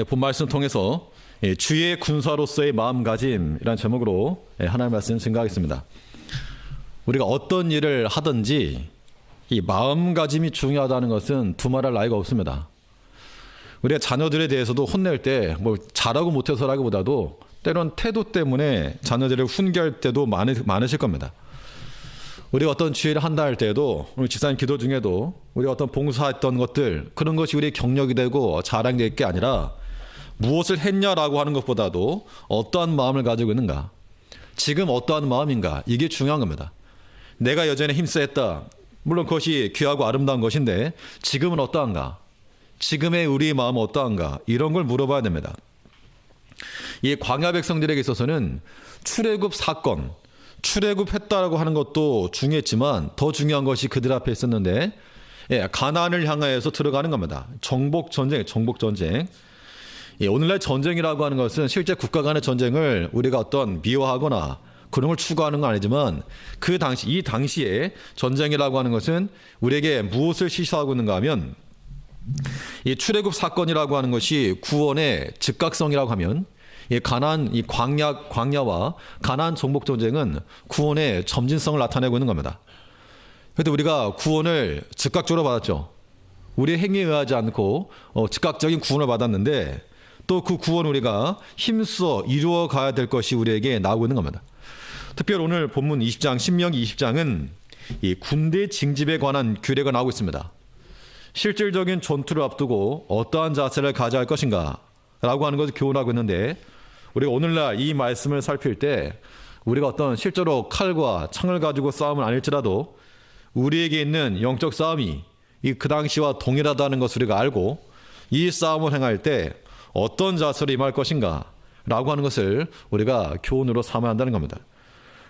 본 말씀 통해서 주의 군사로서의 마음가짐이라는 제목으로 하나님의 말씀 증거하겠습니다. 우리가 어떤 일을 하든지 이 마음가짐이 중요하다는 것은 두말할 나위가 없습니다. 우리가 자녀들에 대해서도 혼낼 때 뭐 잘하고 못해서라기보다도 때론 태도 때문에 자녀들을 훈계할 때도 많으실 겁니다. 우리가 어떤 주일을 한다 할 때에도 우리 집사님 기도 중에도 우리가 어떤 봉사했던 것들 그런 것이 우리의 경력이 되고 자랑이 될 게 아니라 무엇을 했냐라고 하는 것보다도 어떠한 마음을 가지고 있는가, 지금 어떠한 마음인가, 이게 중요한 겁니다. 내가 여전히 힘쓰했다, 물론 그것이 귀하고 아름다운 것인데 지금은 어떠한가, 지금의 우리의 마음은 어떠한가, 이런 걸 물어봐야 됩니다. 이 광야 백성들에게 있어서는 출애굽 사건, 출애굽했다라고 하는 것도 중요했지만 더 중요한 것이 그들 앞에 있었는데 가나안을 향하여서 들어가는 겁니다. 정복 전쟁. 오늘날 전쟁이라고 하는 것은 실제 국가 간의 전쟁을 우리가 어떤 미워하거나 그런 걸 추구하는 건 아니지만 이 당시에 전쟁이라고 하는 것은 우리에게 무엇을 시사하고 있는가 하면 이 출애굽 사건이라고 하는 것이 구원의 즉각성이라고 하면 이 가나안, 이 광야와 가나안 정복 전쟁은 구원의 점진성을 나타내고 있는 겁니다. 그런데 우리가 구원을 즉각적으로 받았죠. 우리의 행위에 의하지 않고 즉각적인 구원을 받았는데 또 그 구원 우리가 힘써 이루어 가야 될 것이 우리에게 나오고 있는 겁니다. 특별히 오늘 본문 20장, 신명기 20장은 이 군대 징집에 관한 규례가 나오고 있습니다. 실질적인 전투를 앞두고 어떠한 자세를 가져야 할 것인가 라고 하는 것을 교훈하고 있는데, 우리가 오늘날 이 말씀을 살필 때 우리가 어떤 실제로 칼과 창을 가지고 싸움을 아닐지라도 우리에게 있는 영적 싸움이 그 당시와 동일하다는 것을 우리가 알고 이 싸움을 행할 때 어떤 자세로 임할 것인가 라고 하는 것을 우리가 교훈으로 삼아야 한다는 겁니다.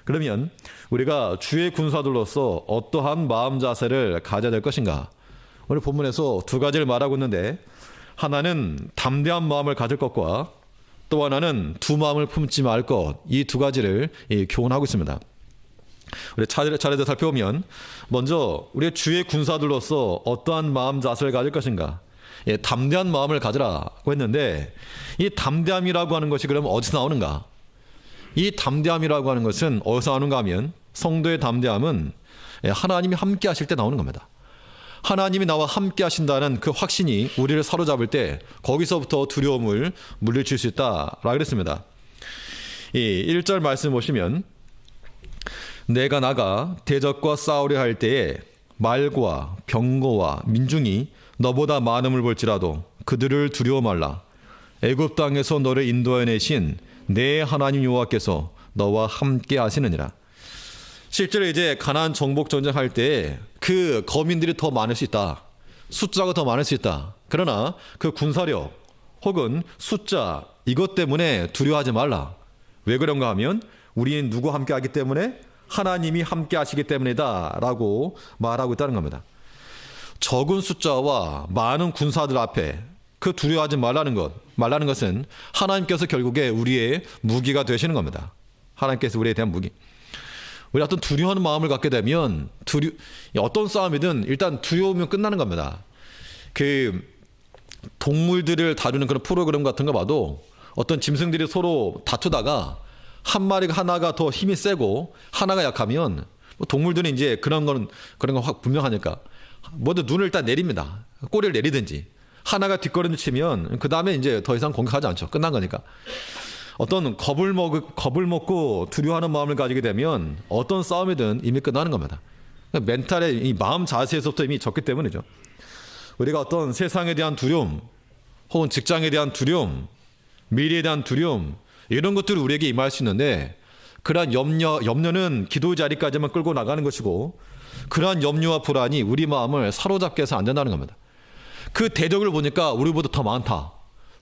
그러면 우리가 주의 군사들로서 어떠한 마음 자세를 가져야 될 것인가, 오늘 본문에서 두 가지를 말하고 있는데, 하나는 담대한 마음을 가질 것과 또 하나는 두 마음을 품지 말 것, 이 두 가지를 교훈하고 있습니다. 우리 차례대로 살펴보면 먼저 우리의 주의 군사들로서 어떠한 마음 자세를 가질 것인가, 담대한 마음을 가지라고 했는데 이 담대함이라고 하는 것이 그럼 어디서 나오는가? 이 담대함이라고 하는 것은 어디서 나오는가 하면 성도의 담대함은 하나님이 함께 하실 때 나오는 겁니다. 하나님이 나와 함께 하신다는 그 확신이 우리를 사로잡을 때 거기서부터 두려움을 물리칠 수 있다라고 그랬습니다. 이 1절 말씀 보시면 내가 나가 대적과 싸우려 할 때에 말과 병거와 민중이 너보다 많음을 볼지라도 그들을 두려워 말라. 애굽 땅에서 너를 인도하여 내신 내 하나님 여호와께서 너와 함께 하시느니라. 실제로 이제 가나안 정복 전쟁할 때 그 거민들이 더 많을 수 있다, 숫자가 더 많을 수 있다. 그러나 그 군사력 혹은 숫자 이것 때문에 두려워하지 말라. 왜 그런가 하면 우리는 누구 함께 하기 때문에? 하나님이 함께 하시기 때문이다 라고 말하고 있다는 겁니다. 적은 숫자와 많은 군사들 앞에 그 두려워하지 말라는 것은 하나님께서 결국에 우리의 무기가 되시는 겁니다. 하나님께서 우리에 대한 무기. 우리 어떤 두려워하는 마음을 갖게 되면 어떤 싸움이든 일단 두려우면 끝나는 겁니다. 그 동물들을 다루는 그런 프로그램 같은 거 봐도 어떤 짐승들이 서로 다투다가 하나가 더 힘이 세고 하나가 약하면 동물들은 이제 그런 건 확 분명하니까 먼저 눈을 일단 내립니다. 꼬리를 내리든지 하나가 뒷걸음질 치면 그 다음에 이제 더 이상 공격하지 않죠. 끝난 거니까. 어떤 겁을 먹고 두려워하는 마음을 가지게 되면 어떤 싸움이든 이미 끝나는 겁니다. 멘탈의 이 마음 자세에서부터 이미 졌기 때문이죠. 우리가 어떤 세상에 대한 두려움, 혹은 직장에 대한 두려움, 미래에 대한 두려움, 이런 것들이 우리에게 임할 수 있는데 그러한 염려는 기도의 자리까지만 끌고 나가는 것이고 그러한 염려와 불안이 우리 마음을 사로잡게 해서 안 된다는 겁니다. 그 대적을 보니까 우리보다 더 많다.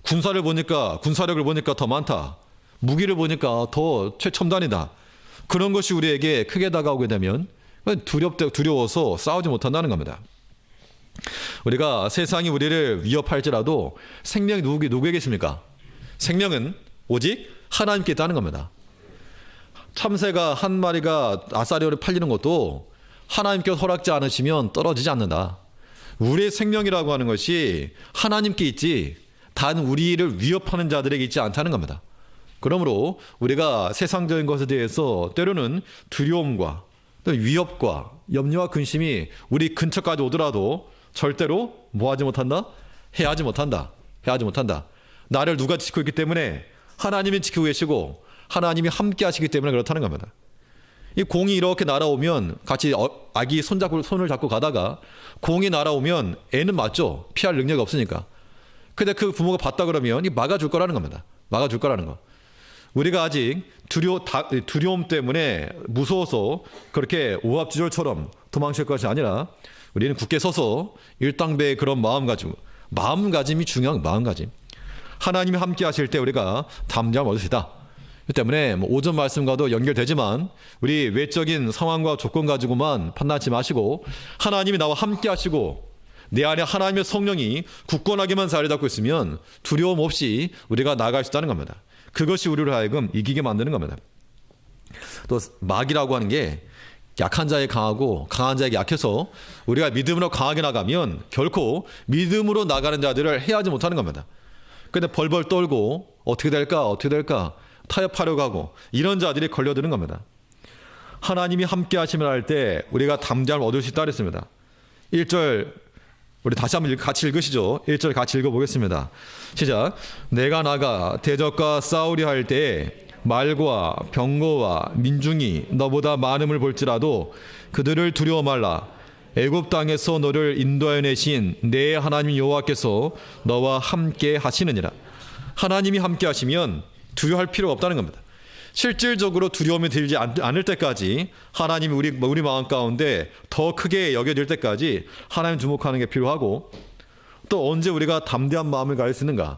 군사력을 보니까 더 많다. 무기를 보니까 더 최첨단이다. 그런 것이 우리에게 크게 다가오게 되면 두려워서 싸우지 못한다는 겁니다. 우리가 세상이 우리를 위협할지라도 생명이 누구에게 있습니까? 생명은 오직 하나님께 있다는 겁니다. 참새가 한 마리가 아사리오를 팔리는 것도 하나님께서 허락지 않으시면 떨어지지 않는다. 우리의 생명이라고 하는 것이 하나님께 있지 단 우리를 위협하는 자들에게 있지 않다는 겁니다. 그러므로 우리가 세상적인 것에 대해서 때로는 두려움과 또 위협과 염려와 근심이 우리 근처까지 오더라도 절대로 뭐하지 못한다? 해하지 못한다. 해하지 못한다. 나를 누가 지키고 있기 때문에 하나님이 지키고 계시고 하나님이 함께 하시기 때문에 그렇다는 겁니다. 이 공이 이렇게 날아오면 같이 아기 손을 잡고 가다가 공이 날아오면 애는 맞죠. 피할 능력이 없으니까. 근데 그 부모가 봤다 그러면 이 막아줄 거라는 겁니다. 막아줄 거라는 거. 우리가 아직 두려움 때문에 무서워서 그렇게 오합지졸처럼 도망칠 것이 아니라 우리는 굳게 서서 일당배의 그런 마음가짐이 중요한 마음가짐. 하나님이 함께 하실 때 우리가 담대함을 얻을 수 있다. 그 때문에 오전 말씀과도 연결되지만 우리 외적인 상황과 조건 가지고만 판단하지 마시고 하나님이 나와 함께 하시고 내 안에 하나님의 성령이 굳건하게만 자리 잡고 있으면 두려움 없이 우리가 나아갈 수 있다는 겁니다. 그것이 우리를 하여금 이기게 만드는 겁니다. 또 마귀라고 하는 게 약한 자에 강하고 강한 자에게 약해서 우리가 믿음으로 강하게 나가면 결코 믿음으로 나가는 자들을 해하지 못하는 겁니다. 근데 벌벌 떨고 어떻게 될까 타협하려고 하고 이런 자들이 걸려드는 겁니다. 하나님이 함께 하시면 할 때 우리가 담대함을 얻을 수 있다 그랬습니다. 1절 우리 다시 한번 같이 읽으시죠. 1절 같이 읽어보겠습니다. 시작. 내가 나가 대적과 싸우려 할 때에 말과 병거와 민중이 너보다 많음을 볼지라도 그들을 두려워 말라. 애굽 땅에서 너를 인도하여 내신 내 하나님 여호와께서 너와 함께 하시느니라. 하나님이 함께 하시면 두려워할 필요가 없다는 겁니다. 실질적으로 두려움이 들지 않을 때까지 하나님이 우리 마음 가운데 더 크게 여겨질 때까지 하나님 주목하는 게 필요하고, 또 언제 우리가 담대한 마음을 가질 수 있는가?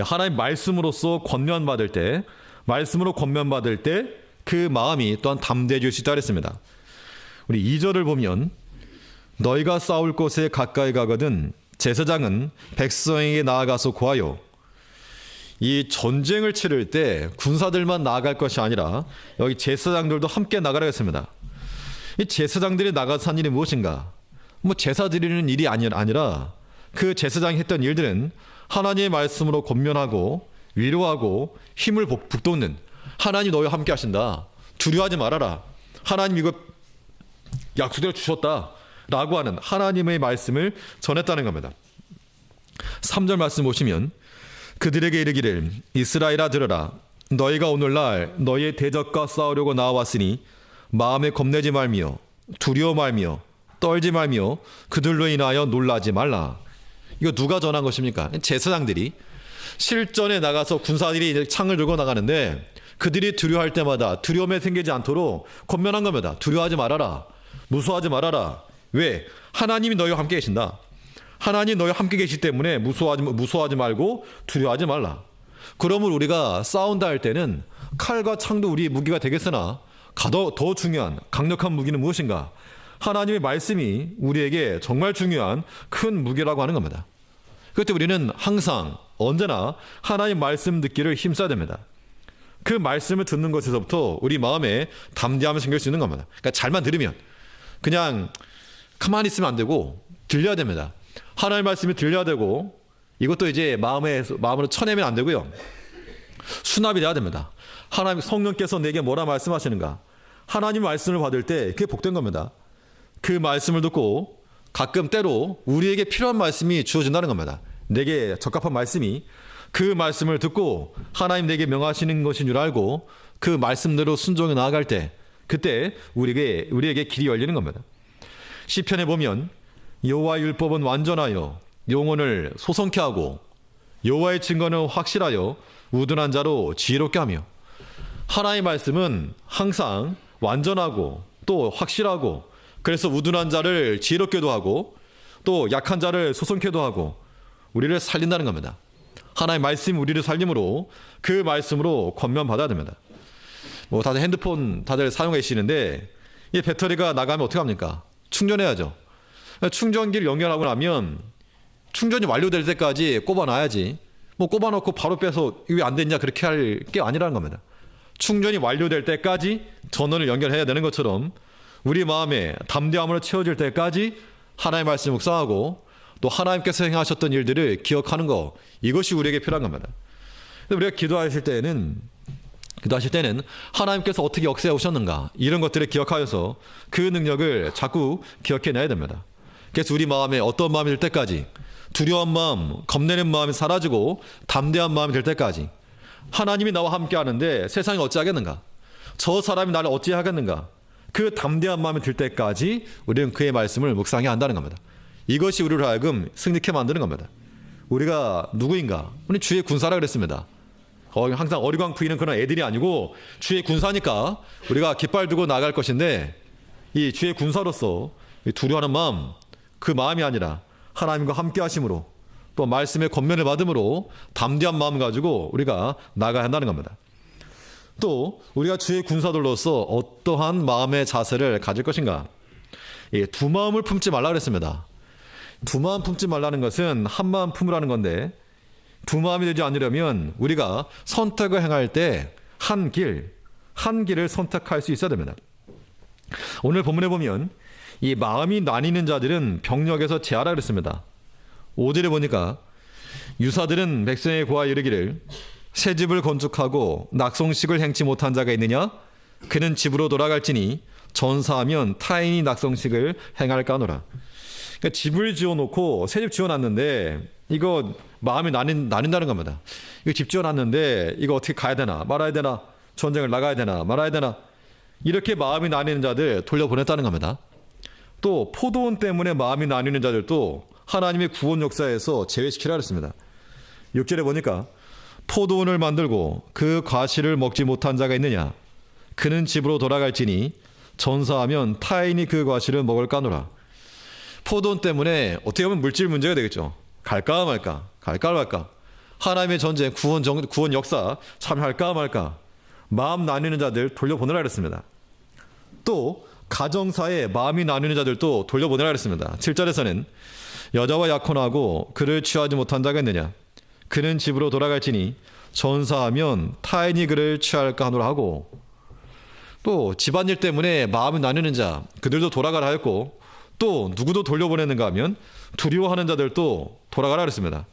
하나님 말씀으로서 권면받을 때, 말씀으로 권면받을 때 그 마음이 또한 담대해질 수 있다 그랬습니다. 우리 2절을 보면 너희가 싸울 곳에 가까이 가거든 제사장은 백성에게 나아가서 고하여. 이 전쟁을 치를 때 군사들만 나아갈 것이 아니라 여기 제사장들도 함께 나가라 했습니다. 이 제사장들이 나가서 한 일이 무엇인가? 제사 드리는 일이 아니라 그 제사장이 했던 일들은 하나님의 말씀으로 권면하고 위로하고 힘을 북돋는, 하나님 너희와 함께 하신다, 두려워하지 말아라, 하나님 이거 약속대로 주셨다 라고 하는 하나님의 말씀을 전했다는 겁니다. 3절 말씀 보시면 그들에게 이르기를 이스라엘아 들으라. 너희가 오늘날 너희의 대적과 싸우려고 나와왔으니 마음에 겁내지 말며 두려워 말며 떨지 말며 그들로 인하여 놀라지 말라. 이거 누가 전한 것입니까? 제사장들이 실전에 나가서 군사들이 창을 들고 나가는데 그들이 두려워할 때마다 두려움에 생기지 않도록 권면한 겁니다. 두려워하지 말아라. 무서워하지 말아라. 왜? 하나님이 너희와 함께 계신다. 하나님 너희와 함께 계시기 때문에 무서워하지 말고 두려워하지 말라. 그러면 우리가 싸운다 할 때는 칼과 창도 우리의 무기가 되겠으나 더 중요한 강력한 무기는 무엇인가? 하나님의 말씀이 우리에게 정말 중요한 큰 무기라고 하는 겁니다. 그때 우리는 항상 언제나 하나님 말씀 듣기를 힘써야 됩니다. 그 말씀을 듣는 것에서부터 우리 마음에 담대함이 생길 수 있는 겁니다. 그러니까 잘만 들으면, 그냥 가만히 있으면 안 되고 들려야 됩니다. 하나님의 말씀이 들려야 되고, 이것도 이제 마음으로 쳐내면 안 되고요. 수납이 돼야 됩니다. 하나님 성령께서 내게 뭐라 말씀하시는가? 하나님 말씀을 받을 때 그게 복된 겁니다. 그 말씀을 듣고 가끔 때로 우리에게 필요한 말씀이 주어진다는 겁니다. 내게 적합한 말씀이, 그 말씀을 듣고 하나님 내게 명하시는 것인 줄 알고 그 말씀대로 순종해 나아갈 때, 그때 우리에게 길이 열리는 겁니다. 시편에 보면 여호와의 율법은 완전하여 영혼을 소성케 하고 여호와의 증거는 확실하여 우둔한 자로 지혜롭게 하며. 하나님의 말씀은 항상 완전하고 또 확실하고, 그래서 우둔한 자를 지혜롭게도 하고 또 약한 자를 소성케도 하고 우리를 살린다는 겁니다. 하나님의 말씀이 우리를 살림으로 그 말씀으로 권면받아야 됩니다. 다들 핸드폰 사용해 계시는데 이 배터리가 나가면 어떻게 합니까? 충전해야죠. 충전기를 연결하고 나면 충전이 완료될 때까지 꼽아놔야지, 꼽아놓고 바로 빼서 왜 안 됐냐 그렇게 할 게 아니라는 겁니다. 충전이 완료될 때까지 전원을 연결해야 되는 것처럼 우리 마음에 담대함으로 채워질 때까지 하나님의 말씀을 묵상하고 또 하나님께서 행하셨던 일들을 기억하는 거, 이것이 우리에게 필요한 겁니다. 우리가 기도하실 때는 하나님께서 어떻게 역사해 오셨는가, 이런 것들을 기억하여서 그 능력을 자꾸 기억해내야 됩니다. 그래서 우리 마음에 어떤 마음이 들 때까지, 두려운 마음, 겁내는 마음이 사라지고 담대한 마음이 들 때까지, 하나님이 나와 함께 하는데 세상이 어찌하겠는가, 저 사람이 나를 어찌하겠는가, 그 담대한 마음이 들 때까지 우리는 그의 말씀을 묵상해야 한다는 겁니다. 이것이 우리를 하여금 승리케 만드는 겁니다. 우리가 누구인가? 우리 주의 군사라 그랬습니다. 항상 어리광 부리는 그런 애들이 아니고 주의 군사니까 우리가 깃발 들고 나갈 것인데, 이 주의 군사로서 두려워하는 마음, 그 마음이 아니라 하나님과 함께 하심으로, 또 말씀의 권면을 받음으로 담대한 마음 가지고 우리가 나가야 한다는 겁니다. 또 우리가 주의 군사들로서 어떠한 마음의 자세를 가질 것인가? 두 마음을 품지 말라 그랬습니다. 두 마음 품지 말라는 것은 한 마음 품으라는 건데, 두 마음이 되지 않으려면 우리가 선택을 행할 때 한 길을 선택할 수 있어야 됩니다. 오늘 본문에 보면 이 마음이 나뉘는 자들은 병력에서 제하라 그랬습니다. 5절에 보니까 유사들은 백성의 고하에 이르기를 새 집을 건축하고 낙송식을 행치 못한 자가 있느냐? 그는 집으로 돌아갈지니 전사하면 타인이 낙송식을 행할까 하노라. 그러니까 집을 지어놓고 새 집 지어놨는데 이거 마음이 나뉜다는 겁니다. 이거 집 지어놨는데 이거 어떻게 가야 되나 말아야 되나, 전쟁을 나가야 되나 말아야 되나, 이렇게 마음이 나뉘는 자들 돌려보냈다는 겁니다. 또 포도원 때문에 마음이 나뉘는 자들도 하나님의 구원 역사에서 제외시키라 했습니다. 6절에 보니까 포도원을 만들고 그 과실을 먹지 못한 자가 있느냐? 그는 집으로 돌아갈지니 전사하면 타인이 그 과실을 먹을까 하노라. 포도원 때문에 어떻게 보면 물질 문제가 되겠죠. 갈까 말까, 갈까 말까. 하나님의 전쟁, 구원 역사 참여할까 말까. 마음 나뉘는 자들 돌려보내라 그랬습니다. 또 가정사에 마음이 나뉘는 자들도 돌려보내라 그랬습니다. 7절에서는 여자와 약혼하고 그를 취하지 못한 자가 있느냐? 그는 집으로 돌아갈지니 전사하면 타인이 그를 취할까 하노라 하고, 또 집안일 때문에 마음이 나뉘는 자 그들도 돌아가라 했고, 또 누구도 돌려보내는가 하면 두려워하는 자들도 돌아가라 그랬습니다.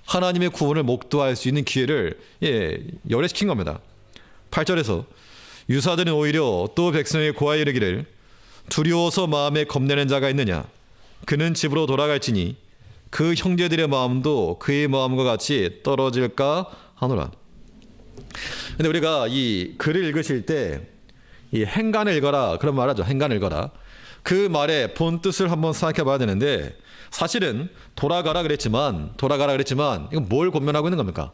하나님의 구원을 목도할 수 있는 기회를 열애시킨 겁니다. 8절에서 유사들은 오히려 또 백성의 고하에 이르기를 두려워서 마음에 겁내는 자가 있느냐? 그는 집으로 돌아갈지니 그 형제들의 마음도 그의 마음과 같이 떨어질까 하노라. 근데 우리가 이 글을 읽으실 때 이 행간을 읽어라 그런 말 하죠. 행간을 읽어라. 그 말의 본 뜻을 한번 생각해 봐야 되는데, 사실은 돌아가라 그랬지만 이건 뭘 권면하고 있는 겁니까?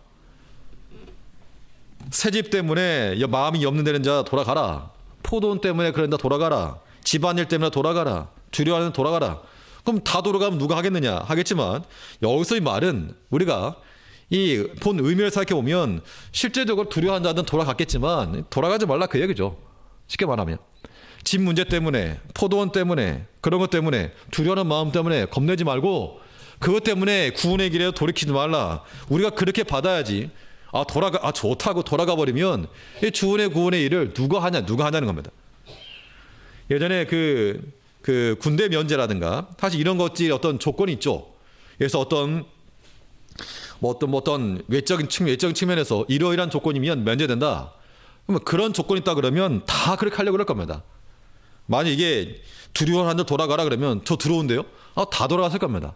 새집 때문에 마음이 염려되는 자 돌아가라. 포도원 때문에 그런다 돌아가라. 집안일 때문에 돌아가라. 두려워하는 돌아가라. 그럼 다 돌아가면 누가 하겠느냐? 하겠지만 여기서 이 말은 우리가 이 본 의미를 생각해 보면 실제적으로 두려워하는 자들은 돌아갔겠지만 돌아가지 말라 그 얘기죠. 쉽게 말하면 집 문제 때문에, 포도원 때문에, 그런 것 때문에, 두려워하는 마음 때문에 겁내지 말고 그것 때문에 구원의 길에 돌이키지 말라. 우리가 그렇게 받아야지. 좋다고 돌아가 버리면 이 구원의 일을 누가 하냐는 겁니다. 예전에 그 군대 면제라든가 사실 이런 것들이 어떤 조건이 있죠. 그래서 어떤 외적인 측면에서 이러이러한 조건이면 면제된다. 그러면 그런 조건이 있다 그러면 다 그렇게 하려고 그럴 겁니다. 만약 이게 두려워하는 자 돌아가라 그러면 저 들어온대요? 다 돌아갔을 겁니다.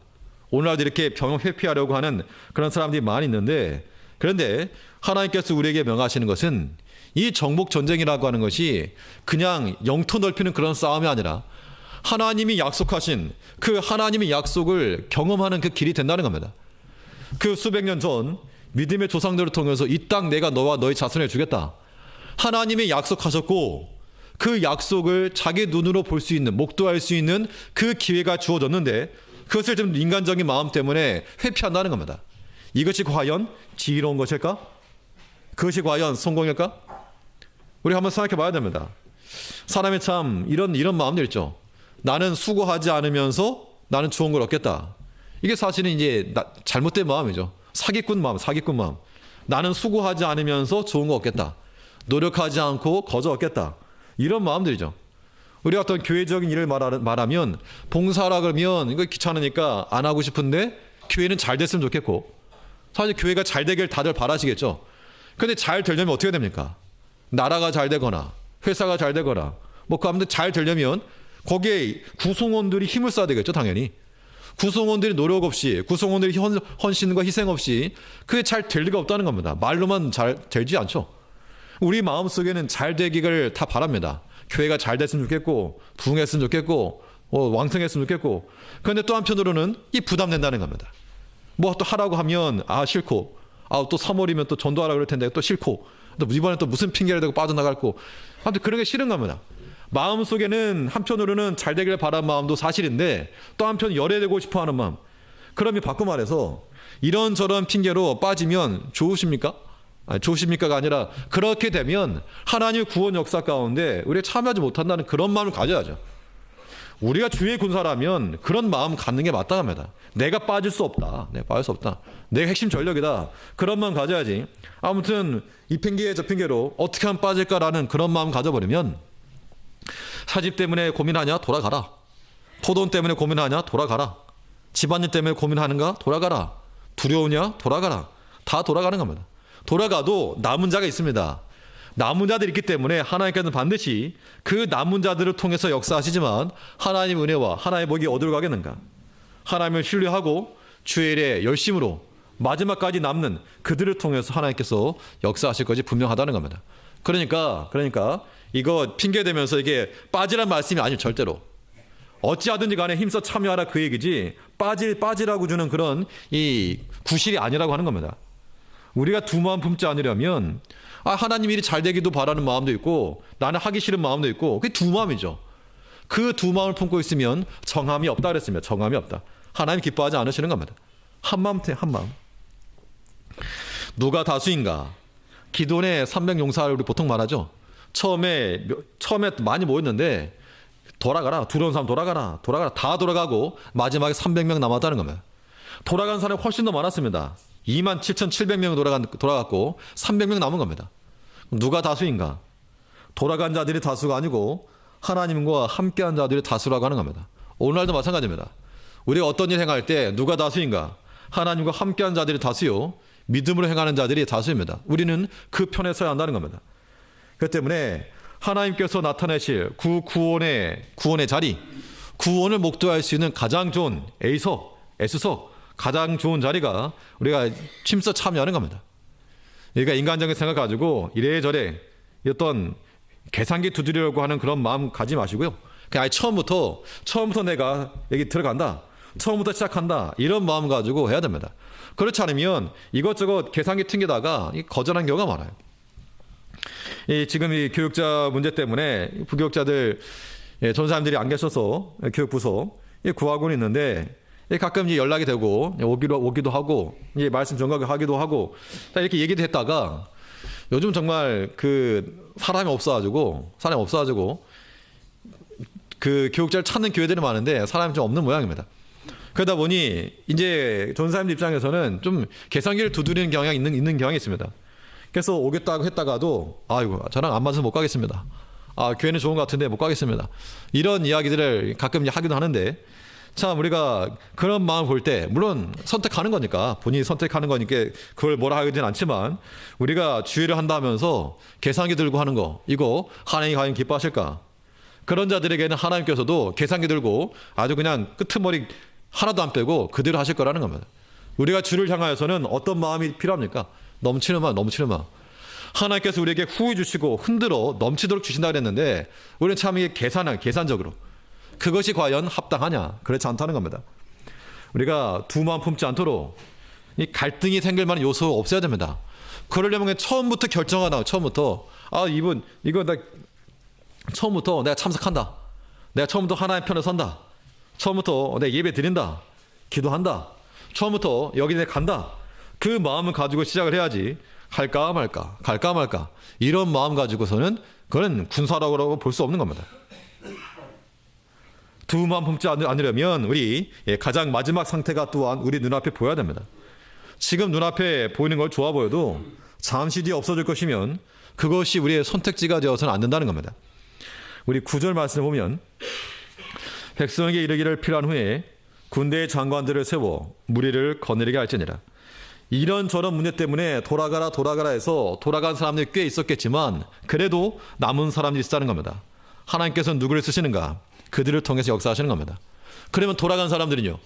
오늘날도 이렇게 병 회피하려고 하는 그런 사람들이 많이 있는데, 그런데 하나님께서 우리에게 명하시는 것은 이 정복 전쟁이라고 하는 것이 그냥 영토 넓히는 그런 싸움이 아니라 하나님이 약속하신 그 하나님의 약속을 경험하는 그 길이 된다는 겁니다. 그 수백 년 전 믿음의 조상들을 통해서 이 땅 내가 너와 너의 자손을 주겠다. 하나님이 약속하셨고 그 약속을 자기 눈으로 볼 수 있는, 목도할 수 있는 그 기회가 주어졌는데 그것을 좀 인간적인 마음 때문에 회피한다는 겁니다. 이것이 과연 지혜로운 것일까? 그것이 과연 성공일까? 우리 한번 생각해 봐야 됩니다. 사람이 참 이런 마음들 있죠. 나는 수고하지 않으면서 나는 좋은 걸 얻겠다. 이게 사실은 이제 잘못된 마음이죠. 사기꾼 마음. 나는 수고하지 않으면서 좋은 거 얻겠다. 노력하지 않고 거저 얻겠다. 이런 마음들이죠. 우리 어떤 교회적인 일을 말하면 봉사하라 그러면 이거 귀찮으니까 안 하고 싶은데 교회는 잘 됐으면 좋겠고 사실 교회가 잘 되길 다들 바라시겠죠. 근데 잘 되려면 어떻게 됩니까? 나라가 잘 되거나 회사가 잘 되거나 뭐 그 아무튼 잘 되려면 거기에 구성원들이 힘을 써야 되겠죠. 당연히 구성원들이 노력 없이 구성원들이 헌신과 희생 없이 그게 잘 될 리가 없다는 겁니다. 말로만 잘 되지 않죠. 우리 마음속에는 잘 되기를 다 바랍니다. 교회가 잘 됐으면 좋겠고 부흥했으면 좋겠고 왕성했으면 좋겠고 그런데 또 한편으로는 이 부담된다는 겁니다. 뭐 또 하라고 하면 싫고 또 3월이면 또 전도하라 그럴 텐데 또 싫고 또 이번에 또 무슨 핑계를 대고 빠져나갈 거 아무튼 그런 게 싫은 겁니다. 마음속에는 한편으로는 잘 되기를 바라는 마음도 사실인데 또 한편 열애되고 싶어하는 마음. 그러면 바꿔 말해서 이런저런 핑계로 빠지면 좋으십니까? 좋으십니까가 아니라 그렇게 되면 하나님의 구원 역사 가운데 우리가 참여하지 못한다는 그런 마음을 가져야죠. 우리가 주의 군사라면 그런 마음 갖는 게 마땅합니다. 내가 빠질 수 없다. 내가 빠질 수 없다. 내가 핵심 전력이다. 그런 마음 가져야지. 아무튼 이 핑계에 저 핑계로 어떻게 하면 빠질까라는 그런 마음 가져버리면 사집 때문에 고민하냐? 돌아가라. 포돈 때문에 고민하냐? 돌아가라. 집안일 때문에 고민하는가? 돌아가라. 두려우냐? 돌아가라. 다 돌아가는 겁니다. 돌아가도 남은 자가 있습니다. 남은 자들이 있기 때문에 하나님께서는 반드시 그 남은 자들을 통해서 역사하시지만 하나님의 은혜와 하나님의 복이 어디로 가겠는가? 하나님을 신뢰하고 주의 일에 열심으로 마지막까지 남는 그들을 통해서 하나님께서 역사하실 것이 분명하다는 겁니다. 그러니까 이거 핑계대면서 이게 빠지란 말씀이 아니에요. 절대로. 어찌하든지 간에 힘써 참여하라 그 얘기지 빠지라고 주는 그런 이 구실이 아니라고 하는 겁니다. 우리가 두 마음 품지 않으려면 하나님 일이 잘 되기도 바라는 마음도 있고 나는 하기 싫은 마음도 있고 그게 두 마음이죠. 그 두 마음을 품고 있으면 정함이 없다 그랬습니다. 정함이 없다. 하나님 기뻐하지 않으시는 겁니다. 한 마음 한 마음. 누가 다수인가? 기도원의 300용사를 우리 보통 말하죠. 처음에 많이 모였는데 돌아가라. 두려운 사람 돌아가라. 다 돌아가고 마지막에 300명 남았다는 겁니다. 돌아간 사람이 훨씬 더 많았습니다. 27,700명 돌아갔고 300명 남은 겁니다. 누가 다수인가? 돌아간 자들이 다수가 아니고 하나님과 함께한 자들이 다수라고 하는 겁니다. 오늘날도 마찬가지입니다. 우리가 어떤 일 행할 때 누가 다수인가? 하나님과 함께한 자들이 다수요. 믿음으로 행하는 자들이 다수입니다. 우리는 그 편에 서야 한다는 겁니다. 그렇기 때문에 하나님께서 나타내실 구원의 자리, 구원을 목도할 수 있는 가장 좋은 S석, 가장 좋은 자리가 우리가 힘써 참여하는 겁니다. 그러니까 인간적인 생각 가지고 이래저래 어떤 계산기 두드리려고 하는 그런 마음 가지 마시고요. 그냥 처음부터 내가 여기 들어간다. 처음부터 시작한다. 이런 마음 가지고 해야 됩니다. 그렇지 않으면 이것저것 계산기 튕기다가 거절한 경우가 많아요. 지금 이 교육자 문제 때문에 부교육자들 전사님들이 안 계셔서 교육부서 구하고는 있는데 가끔 연락이 되고 오기도 하고 말씀 전가하기도 하고 이렇게 얘기도 했다가 요즘 정말 그 사람이 없어가지고 그 교육자를 찾는 교회들이 많은데 사람이 좀 없는 모양입니다. 그러다 보니 이제 전사님들 입장에서는 좀 계산기를 두드리는 경향이 있는 경향이 있습니다. 그래서 오겠다고 했다가도 아이고 저랑 안 맞아서 못 가겠습니다. 교회는 좋은 것 같은데 못 가겠습니다. 이런 이야기들을 가끔 하기도 하는데 참 우리가 그런 마음 볼 때 물론 선택하는 거니까 본인이 선택하는 거니까 그걸 뭐라 하지는 않지만 우리가 주의를 한다면서 계산기 들고 하는 거 이거 하나님이 과연 기뻐하실까? 그런 자들에게는 하나님께서도 계산기 들고 아주 그냥 끄트머리 하나도 안 빼고 그대로 하실 거라는 겁니다. 우리가 주를 향하여서는 어떤 마음이 필요합니까? 넘치는 마음. 하나님께서 우리에게 후히 주시고 흔들어 넘치도록 주신다 그랬는데 우리는 참 이게 계산적으로 그것이 과연 합당하냐? 그렇지 않다는 겁니다. 우리가 두 마음 품지 않도록 이 갈등이 생길 만한 요소 없어야 됩니다. 그러려면 처음부터 결정하나 처음부터 처음부터 내가 참석한다. 내가 처음부터 하나님 편에 선다. 처음부터 내가 예배 드린다. 기도한다. 처음부터 여기 내가 간다. 그 마음을 가지고 시작을 해야지 갈까 말까 이런 마음 가지고서는 그건 군사라고 볼 수 없는 겁니다. 두 마음 품지 않으려면 우리 가장 마지막 상태가 또한 우리 눈앞에 보여야 됩니다. 지금 눈앞에 보이는 걸 좋아 보여도 잠시 뒤에 없어질 것이면 그것이 우리의 선택지가 되어서는 안 된다는 겁니다. 우리 9절 말씀을 보면 백성에게 이르기를 필요한 후에 군대의 장관들을 세워 무리를 거느리게 할지니라. 이런저런 문제 때문에 돌아가라 해서 돌아간 사람들이 꽤 있었겠지만 그래도 남은 사람들이 있다는 겁니다. 하나님께서는 누구를 쓰시는가? 그들을 통해서 역사하시는 겁니다. 그러면 돌아간 사람들은요?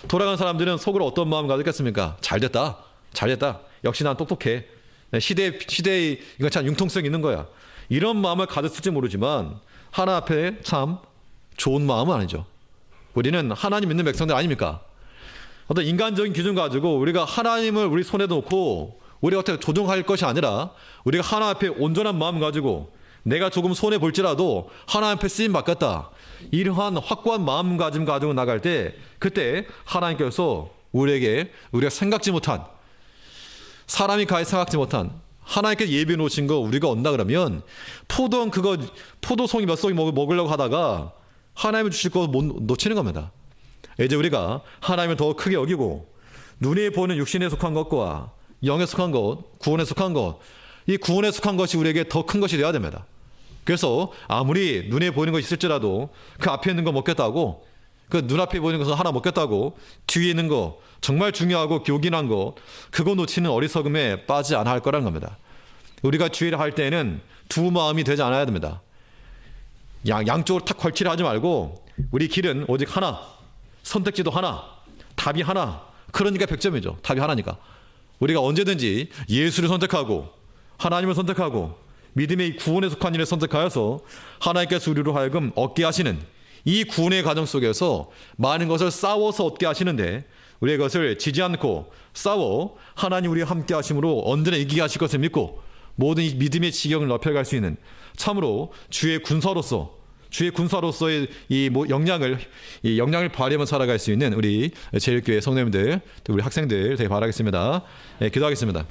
돌아간 사람들은 속으로 어떤 마음을 가졌겠습니까? 잘됐다. 역시 난 똑똑해. 시대의 이건 참 융통성이 있는 거야. 이런 마음을 가졌을지 모르지만 하나 앞에 참 좋은 마음은 아니죠. 우리는 하나님 믿는 백성들 아닙니까? 어떤 인간적인 기준 가지고 우리가 하나님을 우리 손에 놓고 우리가 어떻게 조종할 것이 아니라 우리가 하나 앞에 온전한 마음 가지고 내가 조금 손해 볼지라도 하나님 앞에 쓰임 받겠다. 이러한 확고한 마음가짐 가지고 나갈 때 그때 하나님께서 우리가 생각지 못한 사람이 가히 생각지 못한 하나님께서 예비해 놓으신 거 우리가 얻나 그러면 포도송이 몇 송이 먹으려고 하다가 하나님이 주실 거 못 놓치는 겁니다. 이제 우리가 하나님을 더 크게 여기고 눈에 보이는 육신에 속한 것과 영에 속한 것, 구원에 속한 것, 이 구원에 속한 것이 우리에게 더 큰 것이 되어야 됩니다. 그래서 아무리 눈에 보이는 것이 있을지라도 그 앞에 있는 거 먹겠다고, 그 눈앞에 보이는 것을 하나 먹겠다고 뒤에 있는 거 정말 중요하고 요긴한 거 그거 놓치는 어리석음에 빠지지 않아야 할 거라는 겁니다. 우리가 주의를 할 때에는 두 마음이 되지 않아야 됩니다. 양쪽으로 탁 걸치려 하지 말고 우리 길은 오직 하나, 선택지도 하나, 답이 하나. 그러니까 100점이죠. 답이 하나니까. 우리가 언제든지 예수를 선택하고 하나님을 선택하고 믿음의 구원에 속한 일을 선택하여서 하나님께서 우리로 하여금 얻게 하시는 이 구원의 과정 속에서 많은 것을 싸워서 얻게 하시는데 우리의 것을 지지 않고 싸워 하나님 우리와 함께 하심으로 언제나 이기게 하실 것을 믿고 모든 이 믿음의 지경을 넓혀갈 수 있는 참으로 주의 군사로서의 이 역량을 발휘하며 살아갈 수 있는 우리 제일교회 성도님들, 우리 학생들 되게 바라겠습니다. 기도하겠습니다.